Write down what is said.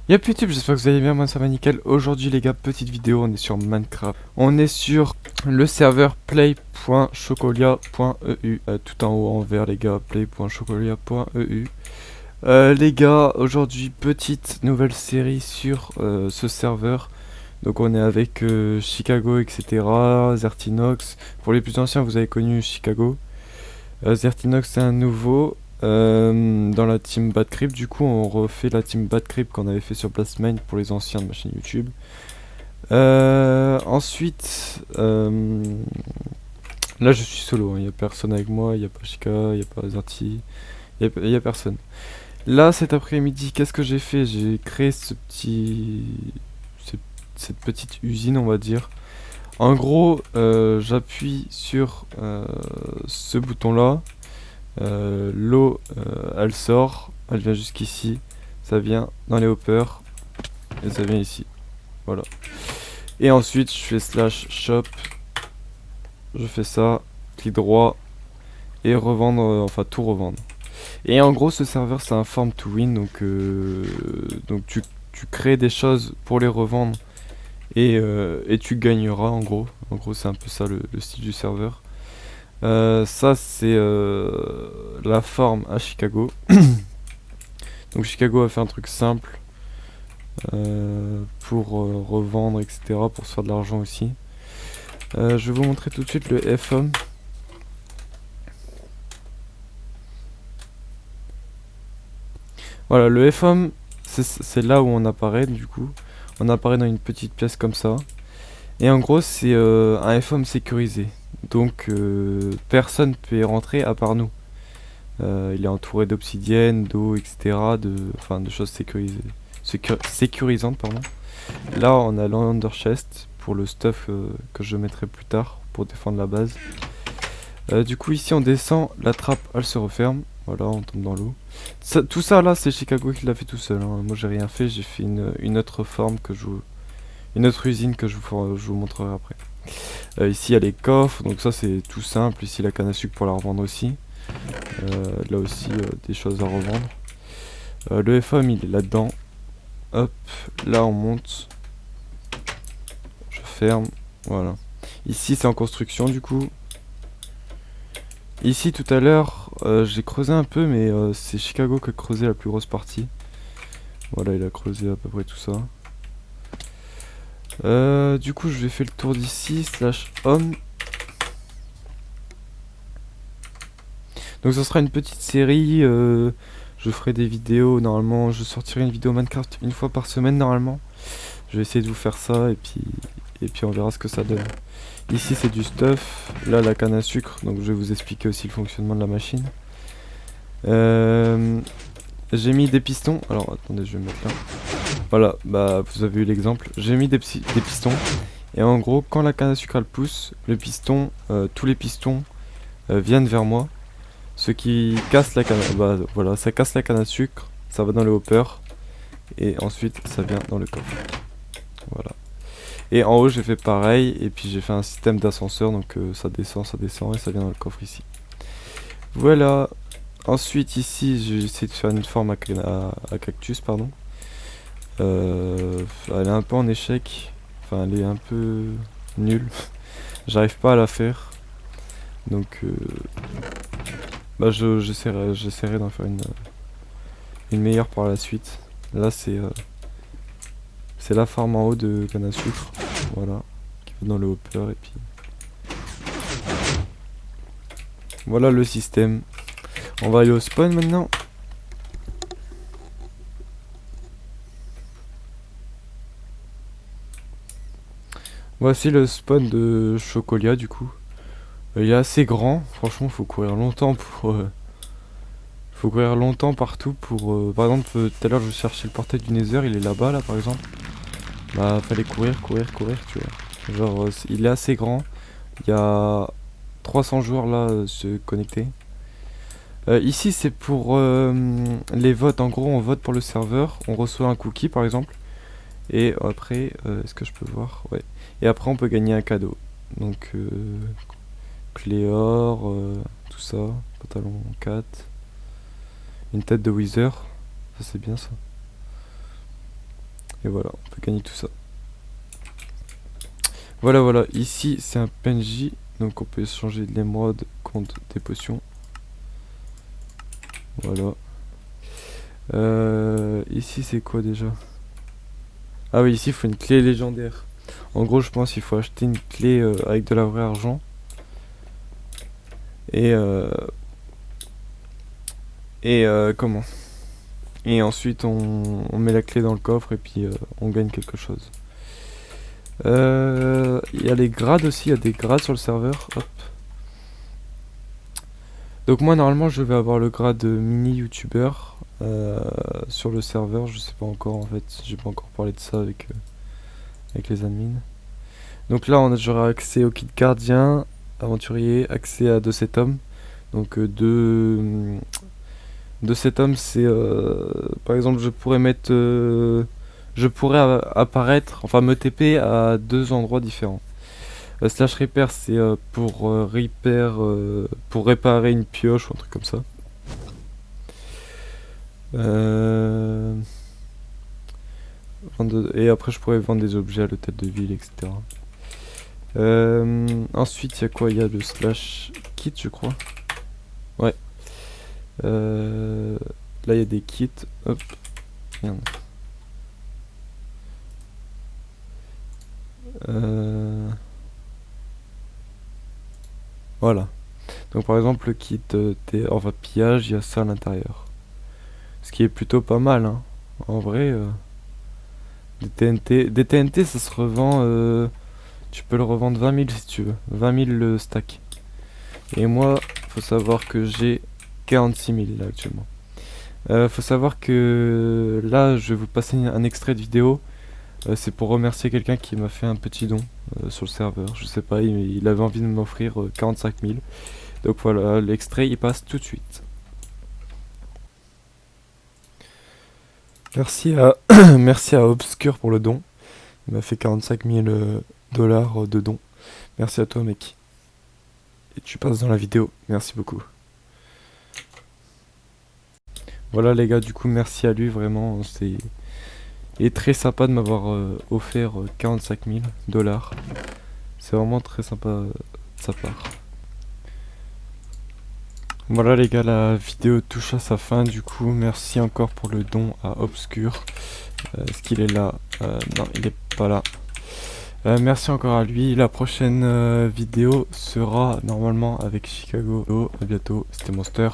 Y'a YouTube, j'espère que vous allez bien, moi ça va nickel. Aujourd'hui les gars, petite vidéo, on est sur Minecraft. On est sur le serveur play.chocolia.eu, tout en haut en vert les gars, play.chocolia.eu. Les gars, aujourd'hui petite nouvelle série sur ce serveur. Donc on est avec Chicago, etc. Zertinox. Pour les plus anciens, vous avez connu Chicago. Zertinox c'est un nouveau. Dans la team Badcrypt, du coup, on refait la team Badcrypt qu'on avait fait sur Blastmine pour les anciens de ma chaîne YouTube. Ensuite, là je suis solo, il n'y a personne avec moi, il n'y a pas Chica, il n'y a pas Zerti, il n'y a personne. Là cet après-midi, qu'est-ce que j'ai fait? J'ai créé cette petite usine, on va dire. En gros, j'appuie sur ce bouton-là. L'eau, elle sort, elle vient jusqu'ici, ça vient dans les hoppers, et ça vient ici. Voilà. Et ensuite, je fais slash shop, je fais ça, clic droit, et revendre, enfin tout revendre. Et en gros, ce serveur, c'est un farm to win, donc tu crées des choses pour les revendre, et tu gagneras en gros. En gros, c'est un peu ça le style du serveur. Ça, c'est la farm à Chicago. Donc Chicago a fait un truc simple pour revendre, etc. Pour se faire de l'argent aussi. Je vais vous montrer tout de suite le FOM. Voilà, le FOM, c'est là où on apparaît du coup. On apparaît dans une petite pièce comme ça. Et en gros, c'est un FOM sécurisé. Donc personne peut y rentrer à part nous. Il est entouré d'obsidienne, d'eau, etc. Enfin, de choses sécurisées. Sécurisantes, pardon. Là, on a l'Under Chest pour le stuff que je mettrai plus tard pour défendre la base. Du coup, ici, on descend, la trappe, elle se referme. Voilà, on tombe dans l'eau. Tout ça, là, c'est Chicago qui l'a fait tout seul. Hein. Moi, j'ai rien fait. J'ai fait une autre forme une autre usine que je vous montrerai après. Ici, il y a les coffres. Donc ça, c'est tout simple. Ici, la canne à sucre pour la revendre aussi. Là aussi, des choses à revendre. Le FOM, il est là-dedans. Hop, là, on monte. Je ferme. Voilà. Ici, c'est en construction, du coup. Ici, tout à l'heure, j'ai creusé un peu, mais c'est Chicago qui a creusé la plus grosse partie. Voilà, il a creusé à peu près tout ça. Du coup, je vais faire le tour d'ici, slash home. Donc, ça sera une petite série. Je ferai des vidéos, normalement. Je sortirai une vidéo Minecraft une fois par semaine, normalement. Je vais essayer de vous faire ça, et puis on verra ce que ça donne. Ici, c'est du stuff. Là, la canne à sucre. Donc, je vais vous expliquer aussi le fonctionnement de la machine. J'ai mis des pistons. Alors, attendez, je vais mettre là. Voilà, bah, vous avez eu l'exemple. J'ai mis des pistons. Et en gros, quand la canne à sucre elle pousse, le piston, tous les pistons viennent vers moi. Ce qui casse la canne. Bah, voilà, ça casse la canne à sucre. Ça va dans le hopper. Et ensuite, ça vient dans le coffre. Voilà. Et en haut, j'ai fait pareil. Et puis, j'ai fait un système d'ascenseur. Donc, ça descend et ça vient dans le coffre ici. Voilà. Ensuite, ici, j'ai essayé de faire une forme à cactus, pardon. Elle est un peu en échec. Enfin, elle est un peu nulle. J'arrive pas à la faire. Donc, bah, j'essaierai d'en faire une meilleure par la suite. Là, c'est la farm en haut de canne à sucre. Voilà. Qui va dans le hopper. Et puis. Voilà le système. On va aller au spawn maintenant. Voici le spawn de Chocolia du coup. Il est assez grand, franchement faut courir longtemps pour... faut courir longtemps partout pour... par exemple tout à l'heure je cherchais le portail du Nether, il est là-bas là par exemple. Bah fallait courir tu vois. Genre il est assez grand. Il y a 300 joueurs là se connecter. Ici c'est pour les votes, en gros on vote pour le serveur, on reçoit un cookie par exemple. Et après, est-ce que je peux voir? Ouais. Et après on peut gagner un cadeau. Donc Cléor, tout ça, pantalon 4, une tête de Wither, ça c'est bien ça. Et voilà, on peut gagner tout ça. Voilà, ici c'est un PNJ, donc on peut échanger de l'émeraude contre des potions. Voilà. Ici c'est quoi déjà? Ah oui, ici il faut une clé légendaire. En gros, je pense qu'il faut acheter une clé avec de la vraie argent. Et comment? Et ensuite on met la clé dans le coffre et puis on gagne quelque chose. Il y a les grades aussi, il y a des grades sur le serveur. Hop. Donc moi normalement je vais avoir le grade de mini youtubeur sur le serveur, je sais pas encore en fait, j'ai pas encore parlé de ça avec les admins. Donc là j'aurai accès au kit gardien, aventurier, accès à 2 tomes. Donc deux tomes c'est par exemple je pourrais mettre je pourrais apparaître, enfin me TP à 2 endroits différents. Slash repair c'est pour pour réparer une pioche ou un truc comme ça. Et après je pourrais vendre des objets à l'hôtel de ville, etc. Ensuite il y a quoi? Il y a le slash kit je crois. Ouais. Là il y a des kits. Hop. Merde. Voilà. Donc par exemple le kit enfin pillage, il y a ça à l'intérieur. Ce qui est plutôt pas mal hein. En vrai des TNT ça se revend tu peux le revendre 20 000 si tu veux. 20 000 le stack. Et moi faut savoir que j'ai 46 000 là actuellement. Faut savoir que là je vais vous passer un extrait de vidéo. C'est pour remercier quelqu'un qui m'a fait un petit don sur le serveur. Je sais pas, il avait envie de m'offrir 45 000. Donc voilà, l'extrait il passe tout de suite. Merci à merci à Obscure pour le don. Il m'a fait 45 000 dollars de don. Merci à toi mec. Et tu passes dans la vidéo. Merci beaucoup. Voilà les gars, du coup merci à lui vraiment. Il est très sympa de m'avoir offert 45 000 dollars. C'est vraiment très sympa de sa part. Voilà les gars, la vidéo touche à sa fin. Du coup, merci encore pour le don à Obscure. Est-ce qu'il est là? Non, il est pas là. Merci encore à lui. La prochaine vidéo sera normalement avec Chicago. A bientôt, c'était Monster.